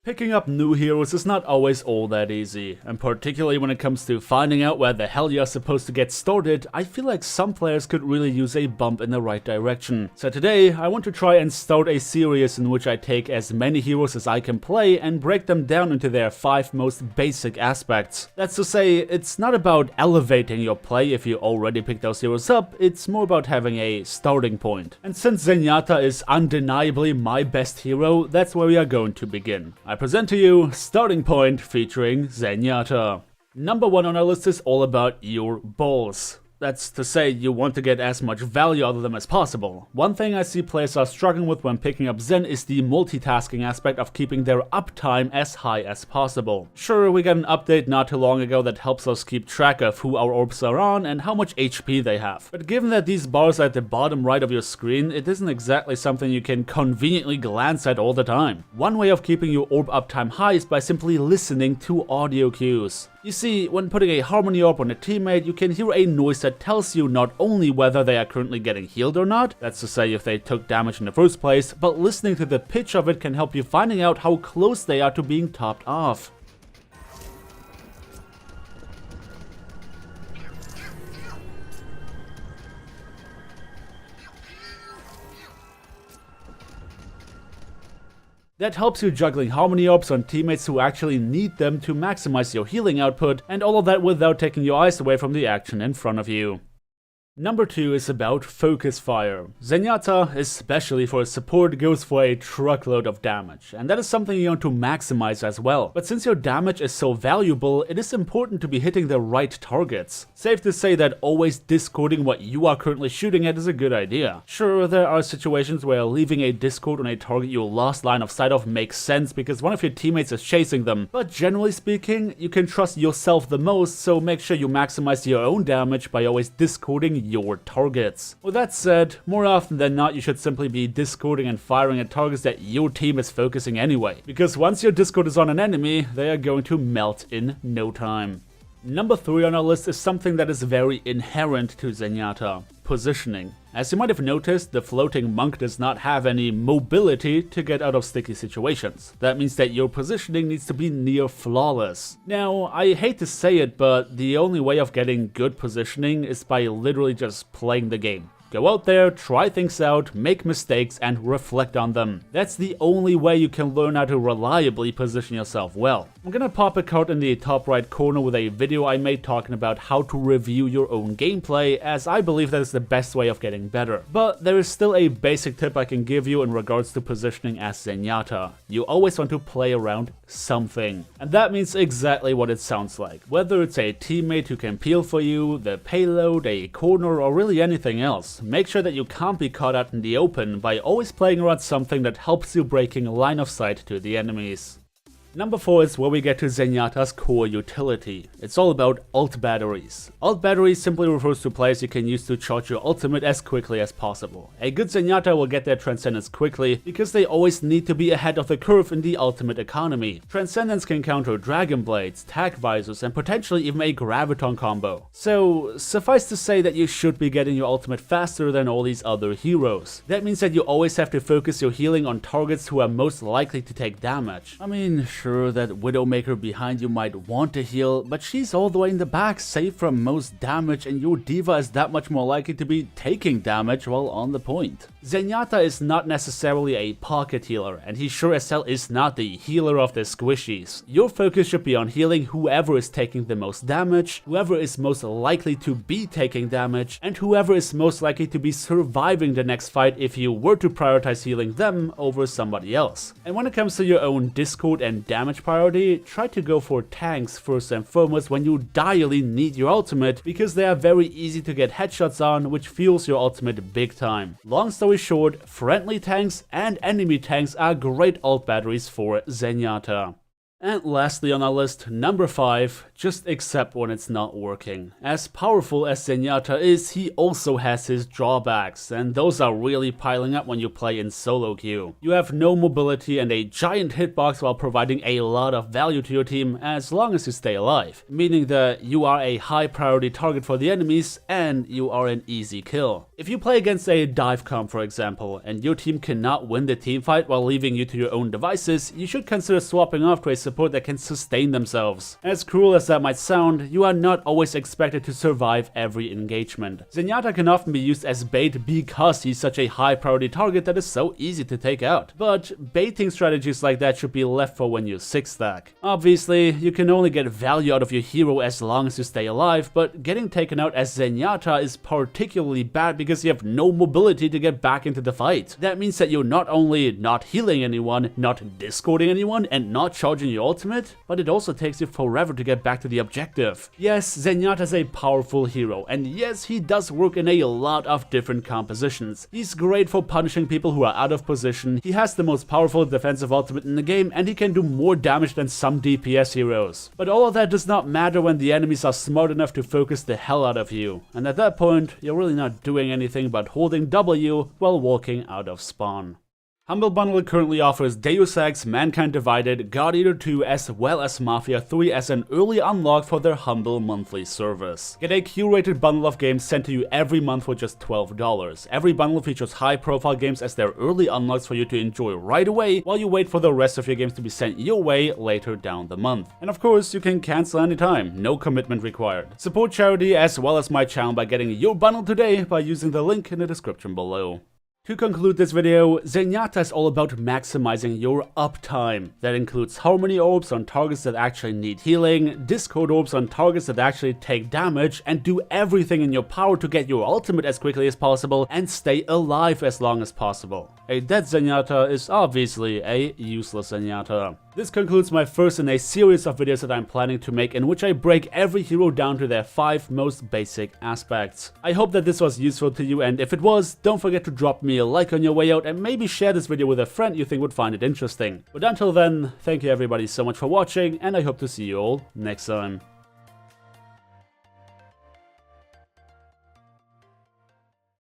Picking up new heroes is not always all that easy, and particularly when it comes to finding out where the hell you're supposed to get started, I feel like some players could really use a bump in the right direction. So today, I want to try and start a series in which I take as many heroes as I can play and break them down into their 5 most basic aspects. That's to say, it's not about elevating your play if you already picked those heroes up, it's more about having a starting point. And since Zenyatta is undeniably my best hero, that's where we are going to begin. I present to you Starting Point featuring Zenyatta. Number 1 on our list is all about your balls. That's to say, you want to get as much value out of them as possible. One thing I see players are struggling with when picking up Zen is the multitasking aspect of keeping their uptime as high as possible. Sure, we got an update not too long ago that helps us keep track of who our orbs are on and how much HP they have. But given that these bars are at the bottom right of your screen, it isn't exactly something you can conveniently glance at all the time. One way of keeping your orb uptime high is by simply listening to audio cues. You see, when putting a harmony orb on a teammate, you can hear a noise that tells you not only whether they are currently getting healed or not, that's to say if they took damage in the first place, but listening to the pitch of it can help you finding out how close they are to being topped off. That helps you juggling harmony orbs on teammates who actually need them to maximize your healing output, and all of that without taking your eyes away from the action in front of you. Number 2 is about focus fire. Zenyatta, especially for support, goes for a truckload of damage, and that is something you want to maximize as well. But since your damage is so valuable, it is important to be hitting the right targets. Safe to say that always discording what you are currently shooting at is a good idea. Sure, there are situations where leaving a discord on a target you lost line of sight of makes sense because one of your teammates is chasing them, but generally speaking, you can trust yourself the most, so make sure you maximize your own damage by always discording your targets. With that said, more often than not you should simply be discording and firing at targets that your team is focusing anyway, because once your discord is on an enemy, they are going to melt in no time. Number 3 on our list is something that is very inherent to Zenyatta: positioning. As you might have noticed, the floating monk does not have any mobility to get out of sticky situations. That means that your positioning needs to be near flawless. Now, I hate to say it, but the only way of getting good positioning is by literally just playing the game. Go out there, try things out, make mistakes, and reflect on them. That's the only way you can learn how to reliably position yourself well. I'm gonna pop a card in the top right corner with a video I made talking about how to review your own gameplay, as I believe that is the best way of getting better. But there is still a basic tip I can give you in regards to positioning as Zenyatta. You always want to play around something. And that means exactly what it sounds like. Whether it's a teammate who can peel for you, the payload, a corner, or really anything else. Make sure that you can't be caught out in the open by always playing around something that helps you breaking line of sight to the enemies. Number 4 is where we get to Zenyatta's core utility. It's all about ult batteries. Ult batteries simply refers to plays you can use to charge your ultimate as quickly as possible. A good Zenyatta will get their Transcendence quickly because they always need to be ahead of the curve in the ultimate economy. Transcendence can counter Dragon Blades, Tag Visors, and potentially even a Graviton combo. So suffice to say that you should be getting your ultimate faster than all these other heroes. That means that you always have to focus your healing on targets who are most likely to take damage. I mean, sure, that Widowmaker behind you might want to heal, but she's all the way in the back, safe from most damage, and your diva is that much more likely to be taking damage while on the point. Zenyatta is not necessarily a pocket healer, and he sure as hell is not the healer of the squishies. Your focus should be on healing whoever is taking the most damage, whoever is most likely to be taking damage, and whoever is most likely to be surviving the next fight if you were to prioritize healing them over somebody else. And when it comes to your own discord and damage priority, try to go for tanks first and foremost when you direly need your ultimate, because they are very easy to get headshots on, which fuels your ultimate big time. Long story short, friendly tanks and enemy tanks are great ult batteries for Zenyatta. And lastly on our list, number 5, just accept when it's not working. As powerful as Zenyatta is, he also has his drawbacks, and those are really piling up when you play in solo queue. You have no mobility and a giant hitbox while providing a lot of value to your team as long as you stay alive, meaning that you are a high priority target for the enemies and you are an easy kill. If you play against a dive comp for example, and your team cannot win the teamfight while leaving you to your own devices, you should consider swapping off to a support that can sustain themselves. As cruel as that might sound, you are not always expected to survive every engagement. Zenyatta can often be used as bait because he's such a high priority target that is so easy to take out. But baiting strategies like that should be left for when you 6-stack. Obviously, you can only get value out of your hero as long as you stay alive, but getting taken out as Zenyatta is particularly bad because you have no mobility to get back into the fight. That means that you're not only not healing anyone, not discording anyone, and not charging your ultimate, but it also takes you forever to get back to the objective. Yes, Zenyatta is a powerful hero, and yes, he does work in a lot of different compositions. He's great for punishing people who are out of position, he has the most powerful defensive ultimate in the game, and he can do more damage than some DPS heroes. But all of that does not matter when the enemies are smart enough to focus the hell out of you, and at that point, you're really not doing anything but holding W while walking out of spawn. Humble Bundle currently offers Deus Ex, Mankind Divided, God Eater 2 as well as Mafia 3 as an early unlock for their Humble monthly service. Get a curated bundle of games sent to you every month for just $12. Every bundle features high profile games as their early unlocks for you to enjoy right away while you wait for the rest of your games to be sent your way later down the month. And of course, you can cancel anytime, no commitment required. Support charity as well as my channel by getting your bundle today by using the link in the description below. To conclude this video, Zenyatta is all about maximizing your uptime. That includes Harmony Orbs on targets that actually need healing, Discord Orbs on targets that actually take damage, and do everything in your power to get your ultimate as quickly as possible and stay alive as long as possible. A dead Zenyatta is obviously a useless Zenyatta. This concludes my first in a series of videos that I'm planning to make in which I break every hero down to their 5 most basic aspects. I hope that this was useful to you, and if it was, don't forget to drop me a like on your way out and maybe share this video with a friend you think would find it interesting. But until then, thank you everybody so much for watching, and I hope to see you all next time.